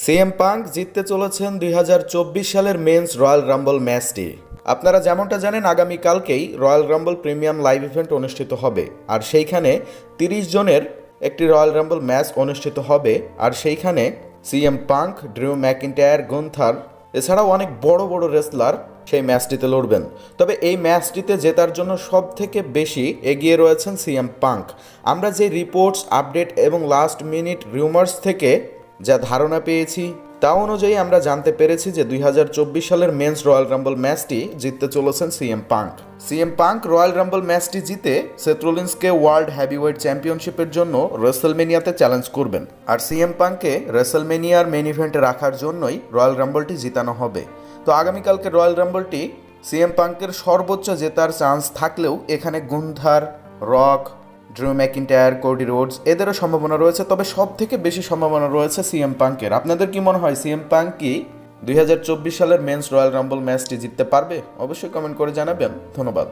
CM punk জিততে চলেছেন 2024 সালের মেন্স রয়্যাল রাম্বল ম্যাচটি। আপনারা যেমনটা জানেন, আগামীকালকেই royal rumble premium live event অনুষ্ঠিত হবে, আর সেইখানে 30 জনের একটি রয়্যাল রাম্বল ম্যাচ অনুষ্ঠিত হবে। আর সেইখানে সিএম পাঙ্ক, ড্রিউ ম্যাকিন্টায়ার, গুন্থার এছাড়াও অনেক বড় বড় রেসলার সেই ম্যাচটিতে লড়বেন। তবে এই ম্যাচটিতে জেতার জন্য সব থেকে বেশি এগিয়ে রয়েছেন সিএম পাঙ্ক। আমরা যে রিপোর্টস, আপডেট এবং লাস্ট মিনিট রিউমার্স থেকে যা ধারণা পেয়েছি তা অনুযায়ী আমরা জানতে পেরেছি যে 2024 সালের মেন্স রয়্যাল রাম্বল ম্যাচটি জিততে চলেছেন CM punk. CM punk royal Rumble ম্যাচটি জিতে সেথ রোলিন্সকে ওয়ার্ল্ড হেভিওয়েট চ্যাম্পিয়নশিপের জন্য রেসলমেনিয়াতে চ্যালেঞ্জ করবেন। আর সিএম পাঙ্ককে রেসলমেনিয়ার মেইন ইভেন্টে রাখার জন্যই রয়্যাল রাম্বলটি জিতানো হবে। তো আগামীকালকে রয়্যাল রাম্বলটি সিএম পাঙ্কের সর্বোচ্চ জেতার চান্স থাকলেও এখানে Gunther, Rock, Drew McIntyre, Cody Rhodes এদেরও সম্ভাবনা রয়েছে। তবে সব থেকে বেশি সম্ভাবনা রয়েছে সিএম পাঙ্কের। আপনাদের কি মনে হয়, সিএম পাঙ্ক কি 2024 সালের মেন্স রয়্যাল রাম্বল ম্যাচটি জিততে পারবে? অবশ্যই কমেন্ট করে জানাবেন। ধন্যবাদ।